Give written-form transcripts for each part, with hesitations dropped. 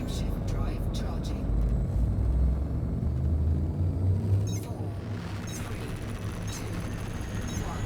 Frameshift drive charging. 4, 3, 2, 1.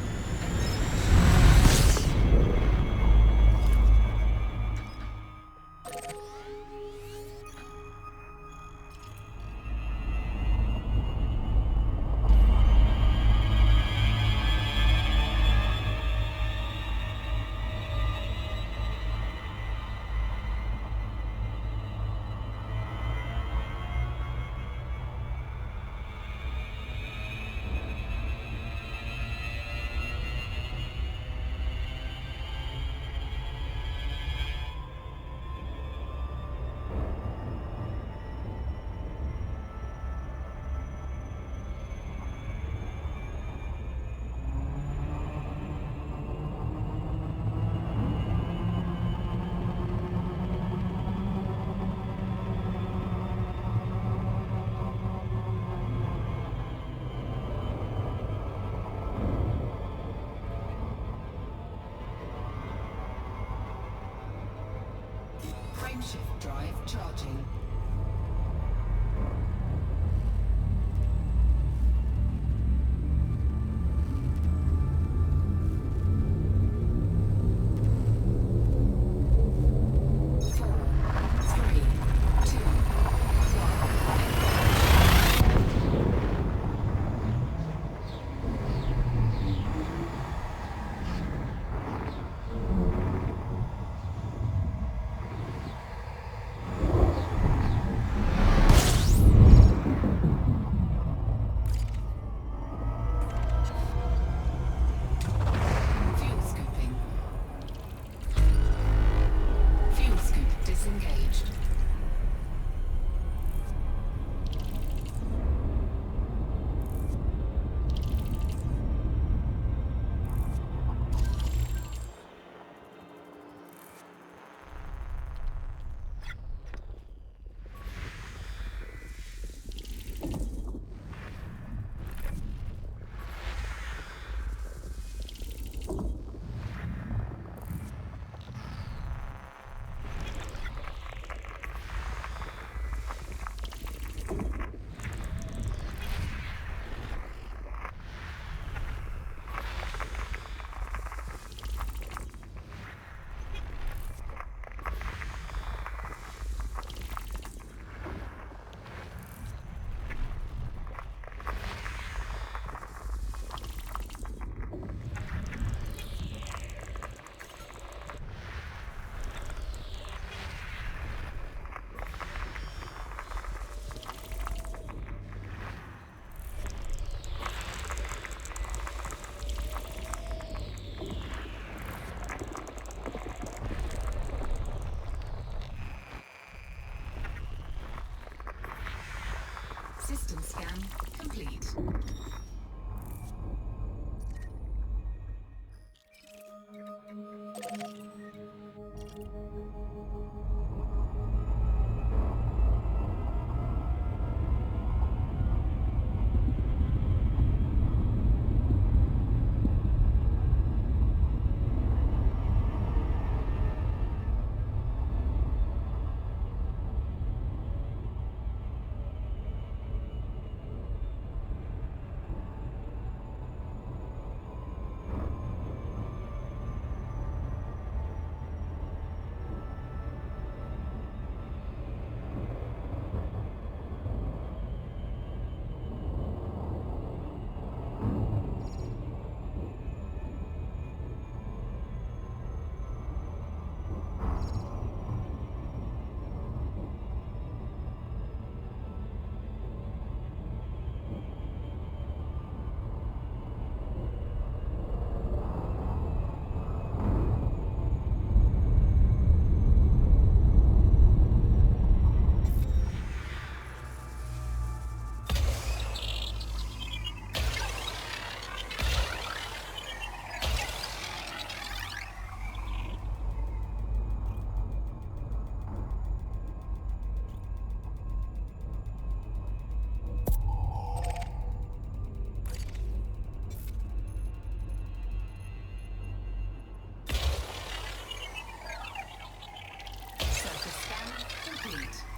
Frameshift drive charging. 4, 3, 2, 1. Fuel scooping. Fuel scoop disengaged. System scan complete. Surface scan complete.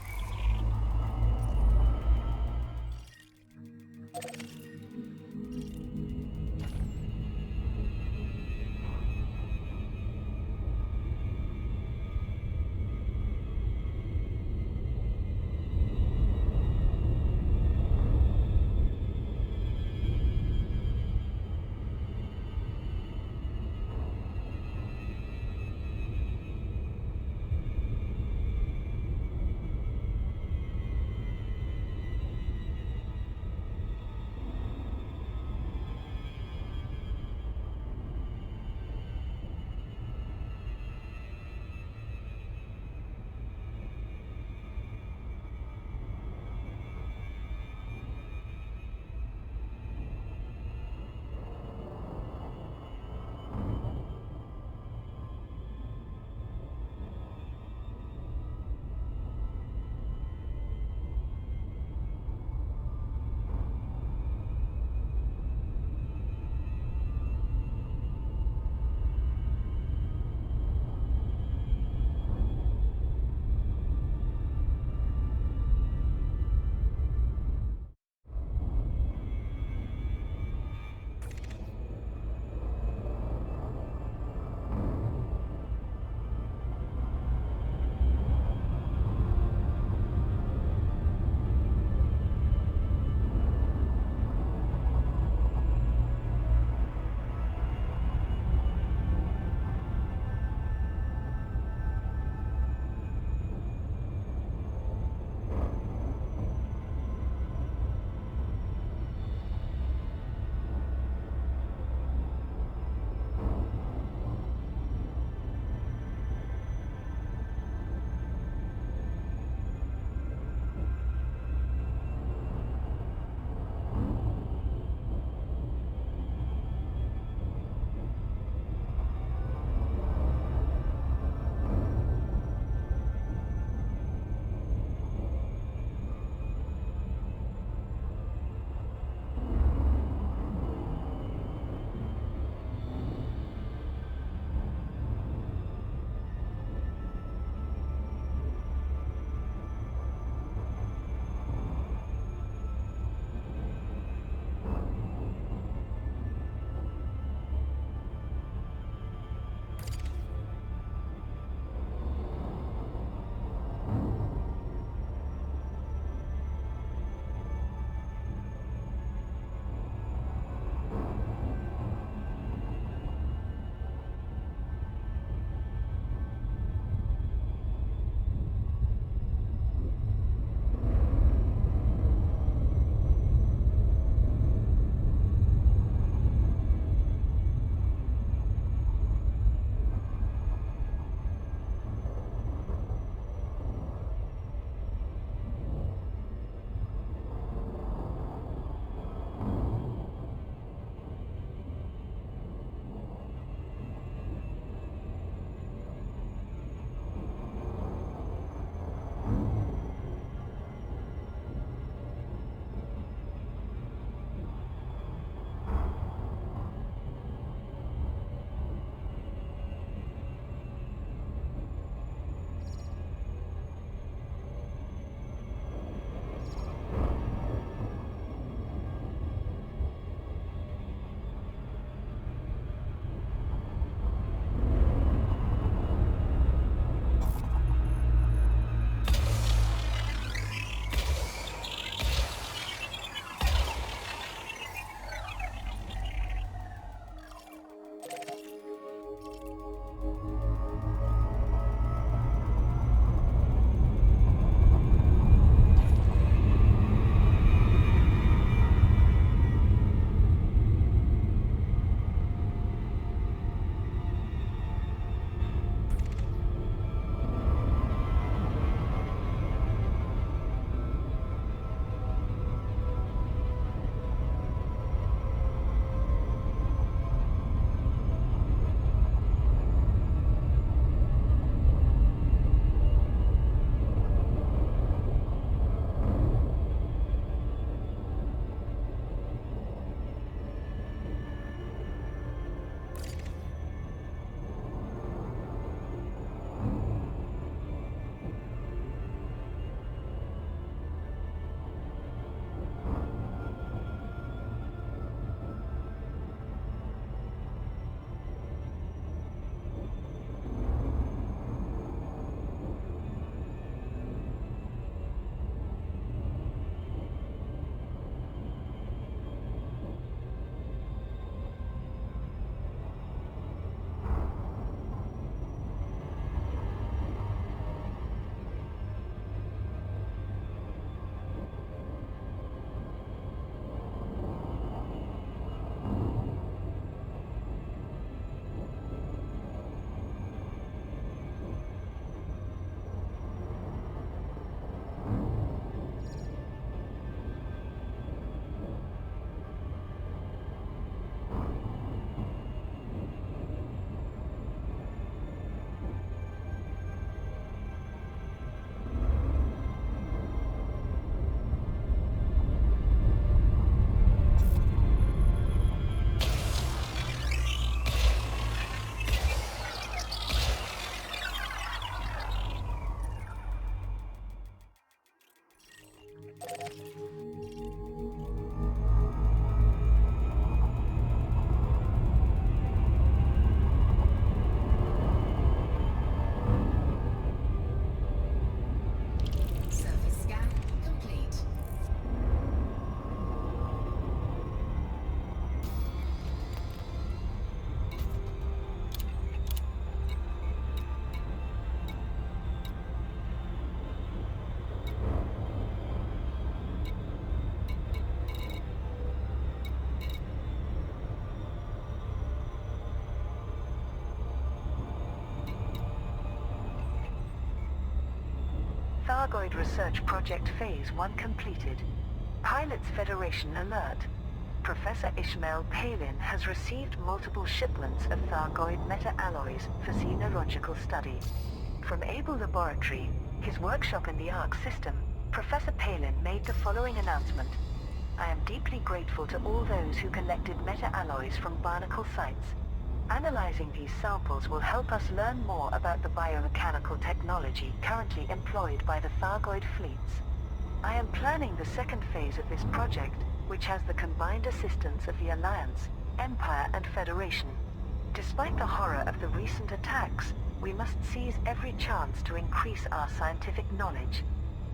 Thargoid Research Project Phase 1 completed. Pilots Federation alert. Professor Ishmael Palin has received multiple shipments of Thargoid meta-alloys for xenological study. From Able Laboratory, his workshop in the ARC system, Professor Palin made the following announcement. I am deeply grateful to all those who collected meta-alloys from barnacle sites. Analyzing these samples will help us learn more about the biomechanical technology currently employed by the Thargoid fleets. I am planning the second phase of this project, which has the combined assistance of the Alliance, Empire and Federation. Despite the horror of the recent attacks, we must seize every chance to increase our scientific knowledge.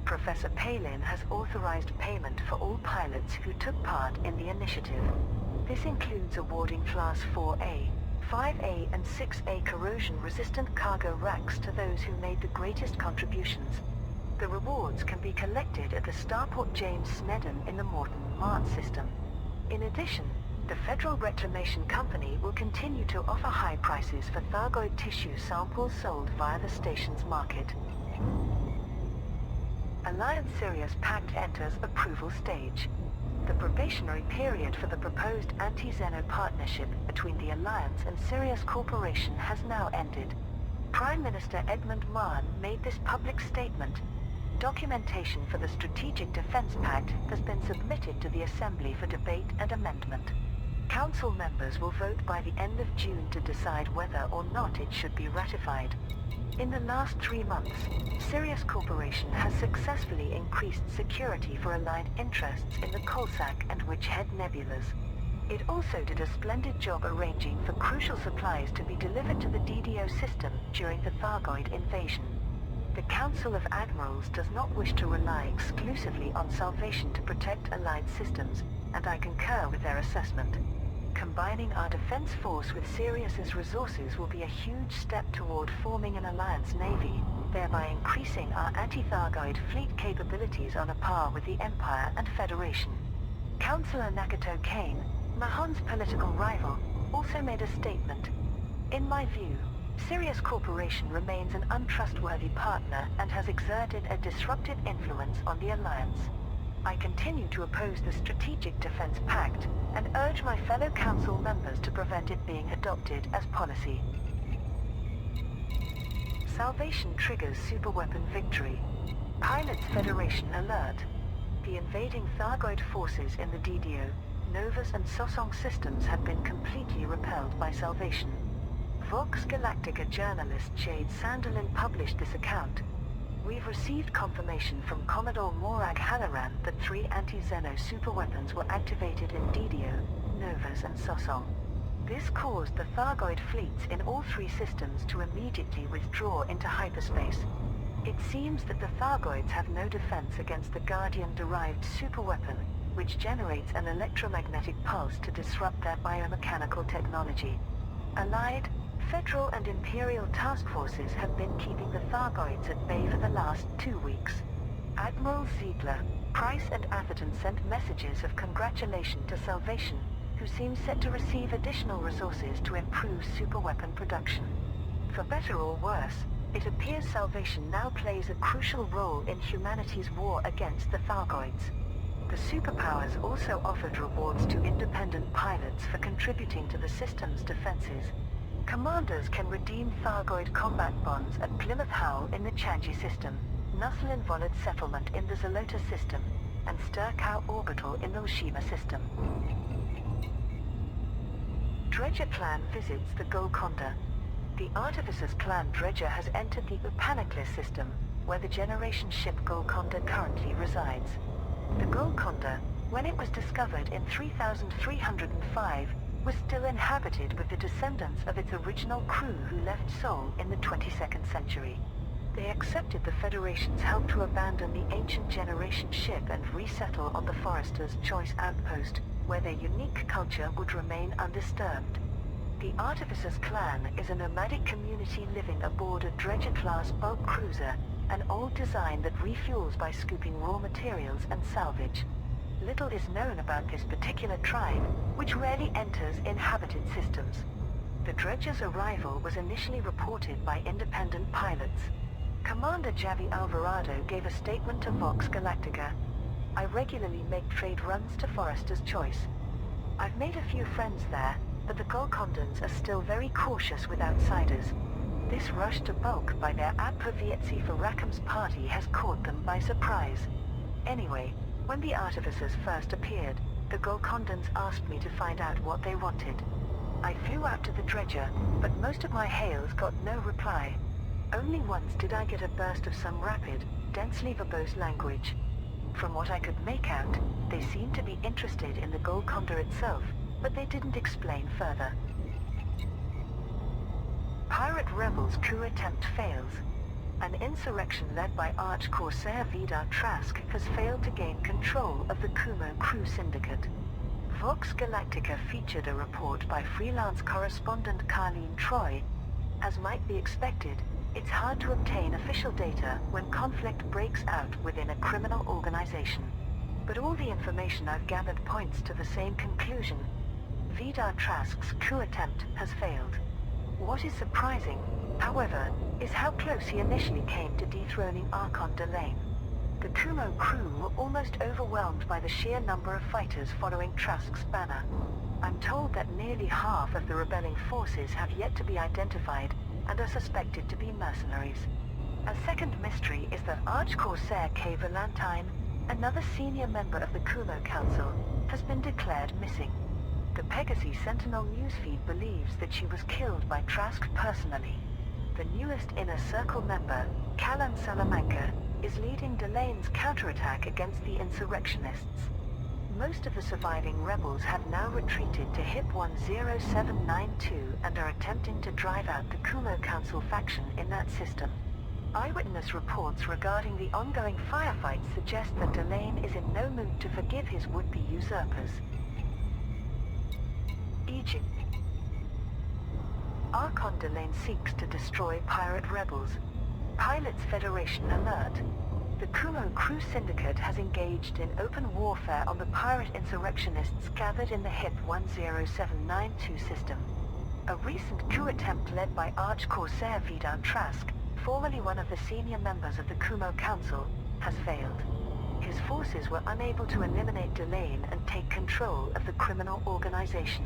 Professor Palin has authorized payment for all pilots who took part in the initiative. This includes awarding Class 4A, 5A and 6A corrosion-resistant cargo racks to those who made the greatest contributions. The rewards can be collected at the Starport James Snedden in the Morton Mart system. In addition, the Federal Reclamation Company will continue to offer high prices for Thargoid tissue samples sold via the station's market. Alliance Sirius Pact enters approval stage. The probationary period for the proposed anti-Xeno partnership between the Alliance and Sirius Corporation has now ended. Prime Minister Edmund Mahon made this public statement. Documentation for the Strategic Defense Pact has been submitted to the Assembly for debate and amendment. Council members will vote by the end of June to decide whether or not it should be ratified. In the last 3 months, Sirius Corporation has successfully increased security for aligned interests in the Coalsack and Witchhead nebulas. It also did a splendid job arranging for crucial supplies to be delivered to the DDO system during the Thargoid invasion. The Council of Admirals does not wish to rely exclusively on Salvation to protect Allied systems, and I concur with their assessment. Combining our defense force with Sirius's resources will be a huge step toward forming an Alliance Navy, thereby increasing our anti-Thargoid fleet capabilities on a par with the Empire and Federation. Councillor Nakato Kane, Mahon's political rival, also made a statement. In my view, Sirius Corporation remains an untrustworthy partner and has exerted a disruptive influence on the Alliance. I continue to oppose the Strategic Defense Pact and urge my fellow Council members to prevent it being adopted as policy. Salvation triggers superweapon victory. Pilots Federation alert. The invading Thargoid forces in the DDO, Novus and Sosong systems have been completely repelled by Salvation. Vox Galactica journalist Jade Sanderlin published this account. We've received confirmation from Commodore Morag Halloran that 3 anti-Xeno superweapons were activated in DDO, Novus and Sosong. This caused the Thargoid fleets in all 3 systems to immediately withdraw into hyperspace. It seems that the Thargoids have no defense against the Guardian-derived superweapon, which generates an electromagnetic pulse to disrupt their biomechanical technology. Allied, Federal and Imperial task forces have been keeping the Thargoids at bay for the last 2 weeks. Admiral Ziegler, Price and Atherton sent messages of congratulation to Salvation, who seems set to receive additional resources to improve superweapon production. For better or worse, it appears Salvation now plays a crucial role in humanity's war against the Thargoids. The superpowers also offered rewards to independent pilots for contributing to the system's defenses. Commanders can redeem Thargoid combat bonds at Plymouth Howe in the Changi system, Nussel Involid Settlement in the Zalota system, and Sturcow Orbital in the Ushima system. Dredger Clan visits the Golconda. The Artificers Clan Dredger has entered the Upanaklis system, where the generation ship Golconda currently resides. The Golconda, when it was discovered in 3305, was still inhabited with the descendants of its original crew who left Sol in the 22nd century. They accepted the Federation's help to abandon the ancient generation ship and resettle on the Forester's Choice outpost, where their unique culture would remain undisturbed. The Artificers Clan is a nomadic community living aboard a Dredger-class bulk cruiser, an old design that refuels by scooping raw materials and salvage. Little is known about this particular tribe, which rarely enters inhabited systems. The Dredger's arrival was initially reported by independent pilots. Commander Javi Alvarado gave a statement to Vox Galactica. I regularly make trade runs to Forester's Choice. I've made a few friends there, but the Golcondans are still very cautious with outsiders. This rush to bulk by their Ep.245 for Rackham's party has caught them by surprise. Anyway, when the artificers first appeared, the Golcondans asked me to find out what they wanted. I flew out to the dredger, but most of my hails got no reply. Only once did I get a burst of some rapid, densely verbose language. From what I could make out, they seemed to be interested in the Golconda itself, but they didn't explain further. Pirate rebels' coup attempt fails. An insurrection led by arch-corsair Vidar Trask has failed to gain control of the Kumo crew syndicate. Vox Galactica featured a report by freelance correspondent Carlene Troy. As might be expected, it's hard to obtain official data when conflict breaks out within a criminal organization. But all the information I've gathered points to the same conclusion. Vidar Trask's coup attempt has failed. What is surprising, however, is how close he initially came to dethroning Anaconda Lane. The Kumo crew were almost overwhelmed by the sheer number of fighters following Trask's banner. I'm told that nearly half of the rebelling forces have yet to be identified and are suspected to be mercenaries. A second mystery is that Arch-Corsair K. Valentine, another senior member of the Kumo Council, has been declared missing. The Pegasus Sentinel newsfeed believes that she was killed by Trask personally. The newest Inner Circle member, Callan Salamanca, is leading Delane's counterattack against the insurrectionists. Most of the surviving rebels have now retreated to HIP 10792 and are attempting to drive out the Kumo Council faction in that system. Eyewitness reports regarding the ongoing firefights suggest that Delane is in no mood to forgive his would-be usurpers. Egypt. Archon Delane seeks to destroy pirate rebels. Pilots Federation alert. The Kumo crew syndicate has engaged in open warfare on the pirate insurrectionists gathered in the HIP 10792 system. A recent coup attempt led by Arch-Corsair Vidar Trask, formerly one of the senior members of the Kumo Council, has failed. His forces were unable to eliminate Delane and take control of the criminal organization.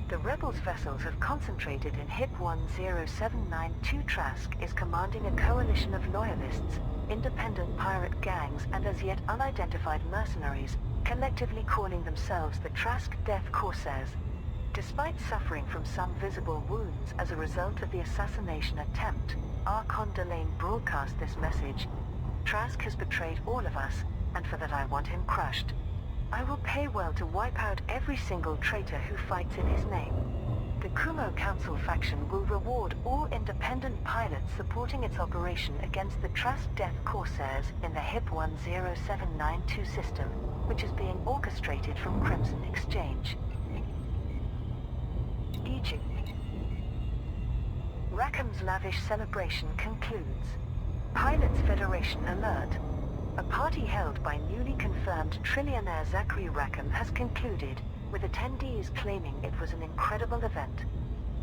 The rebels' vessels have concentrated in HIP 10792. Trask is commanding a coalition of loyalists, independent pirate gangs and as yet unidentified mercenaries, collectively calling themselves the Trask Death Corsairs. Despite suffering from some visible wounds as a result of the assassination attempt, Archon Delane broadcast this message. Trask has betrayed all of us, and for that I want him crushed. I will pay well to wipe out every single traitor who fights in his name. The Kumo Council faction will reward all independent pilots supporting its operation against the Trask Death Corsairs in the HIP 10792 system, which is being orchestrated from Crimson Exchange. Egypt. Rackham's lavish celebration concludes. Pilots Federation alert. A party held by newly confirmed trillionaire Zachary Rackham has concluded, with attendees claiming it was an incredible event.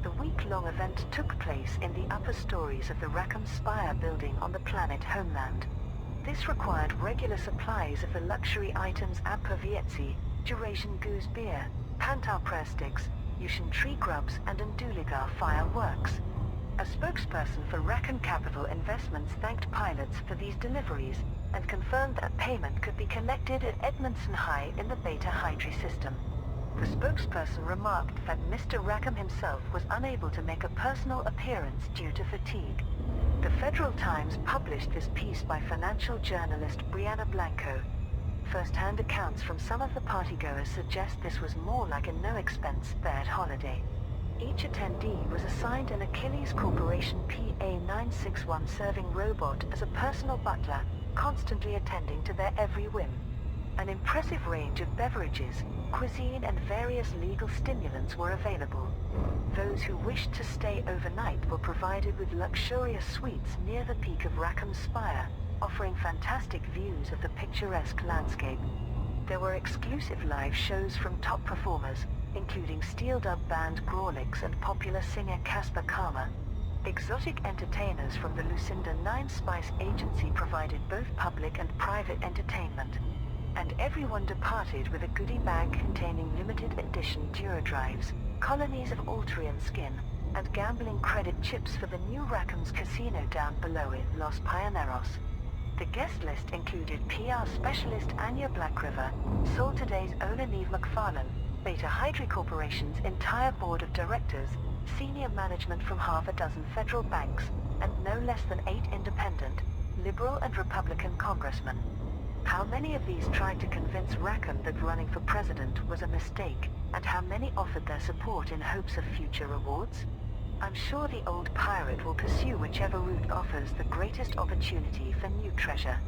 The week-long event took place in the upper stories of the Rackham Spire building on the planet Homeland. This required regular supplies of the luxury items Apavietzi, Eurasian goose beer, Pantar prayer sticks, Yushin tree grubs and Nduligar fireworks. A spokesperson for Rackham Capital Investments thanked pilots for these deliveries and confirmed that payment could be collected at Edmondson High in the Beta Hydri system. The spokesperson remarked that Mr. Rackham himself was unable to make a personal appearance due to fatigue. The Federal Times published this piece by financial journalist Brianna Blanco. First-hand accounts from some of the partygoers suggest this was more like a no-expense-spared holiday. Each attendee was assigned an Achilles Corporation PA-961 serving robot as a personal butler, constantly attending to their every whim. An impressive range of beverages, cuisine and various legal stimulants were available. Those who wished to stay overnight were provided with luxurious suites near the peak of Rackham's Spire, offering fantastic views of the picturesque landscape. There were exclusive live shows from top performers, including steel dub band Grawlix and popular singer Casper Karma. Exotic entertainers from the Lucinda 9 Spice Agency provided both public and private entertainment. And everyone departed with a goodie bag containing limited edition Duradrives, colonies of Altrian skin, and gambling credit chips for the new Rackham's casino down below it, Los Pioneros. The guest list included PR specialist Anya Blackriver, Sol Today's owner Neve McFarlane, Beta Hydri Corporation's entire board of directors, senior management from half a dozen federal banks, and no less than 8 independent, liberal and Republican congressmen. How many of these tried to convince Rackham that running for president was a mistake, and how many offered their support in hopes of future rewards? I'm sure the old pirate will pursue whichever route offers the greatest opportunity for new treasure.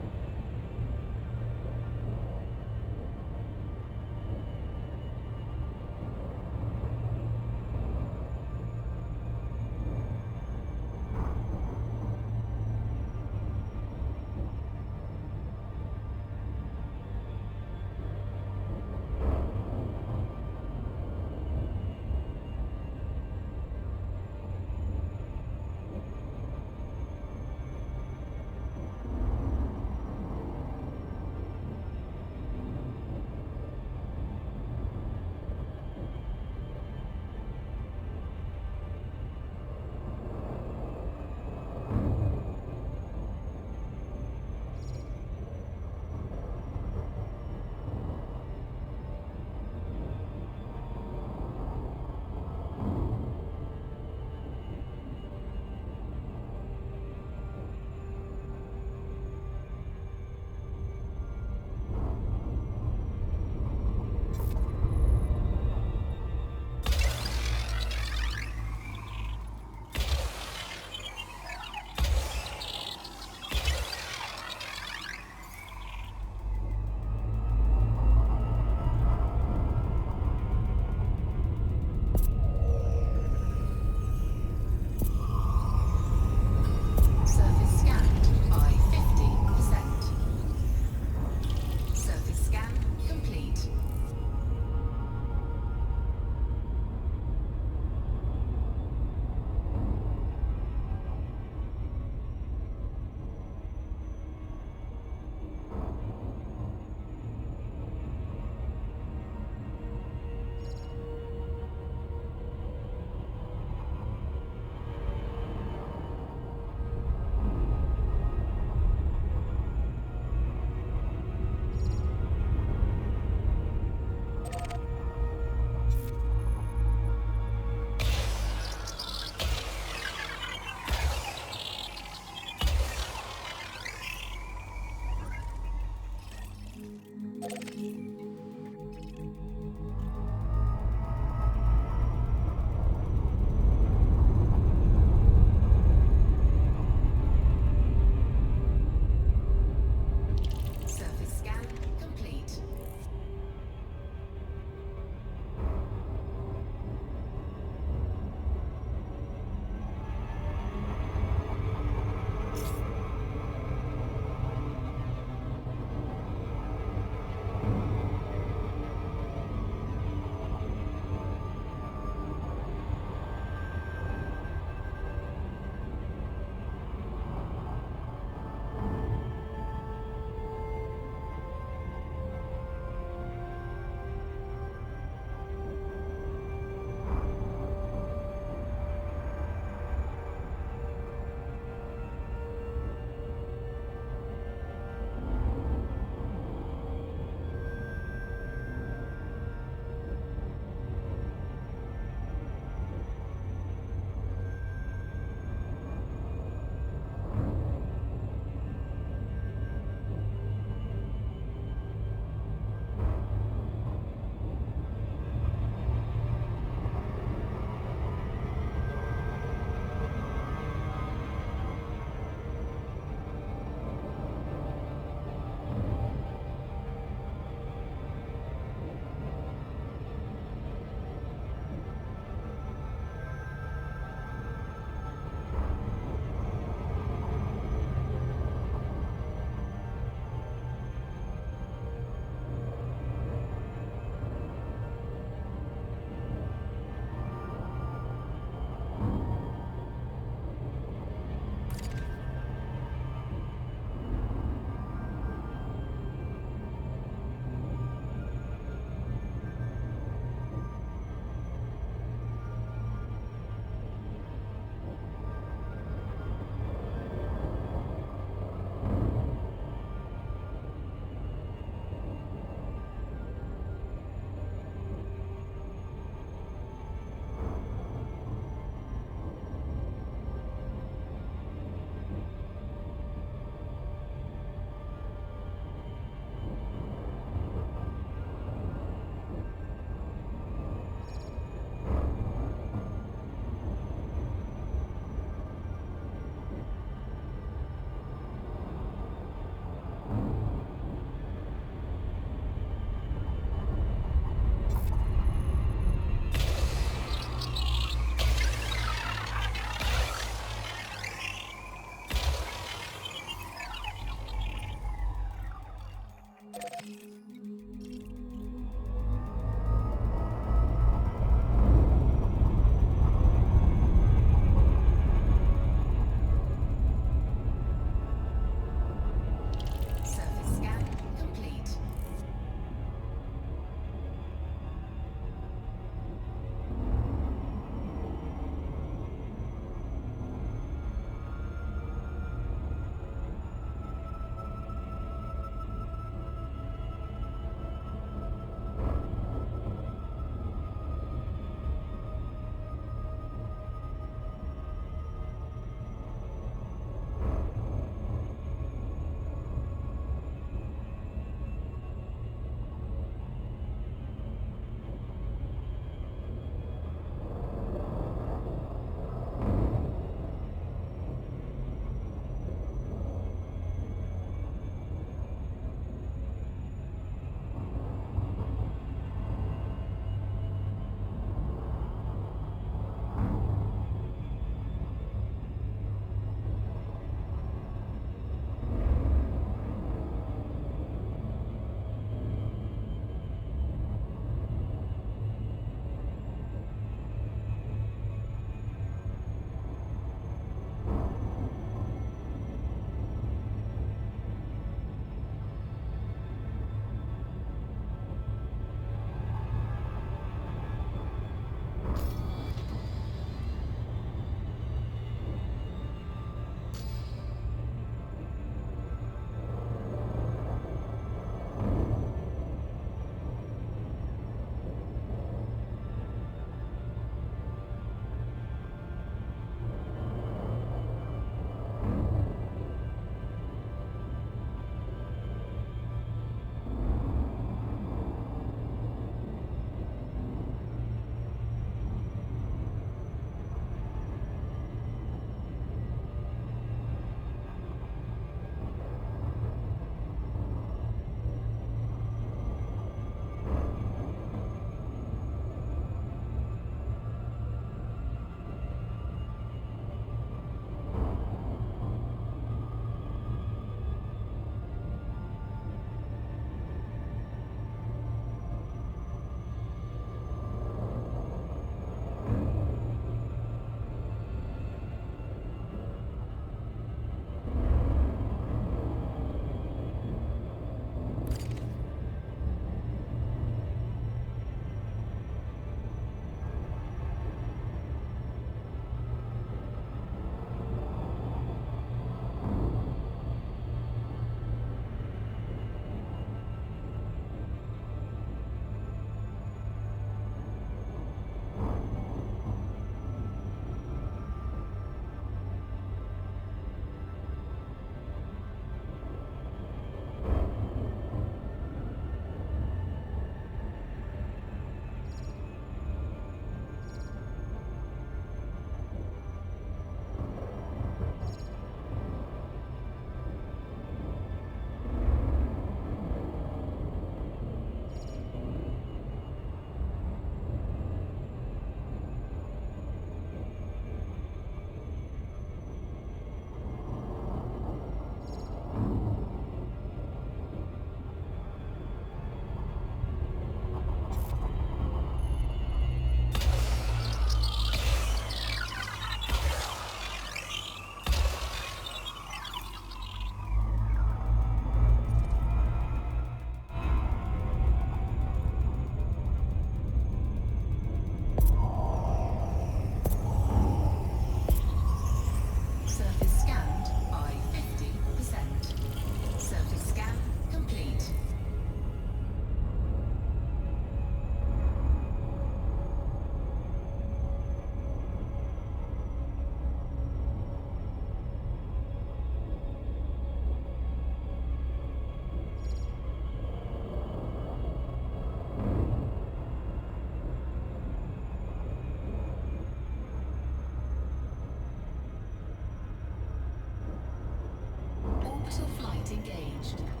engaged.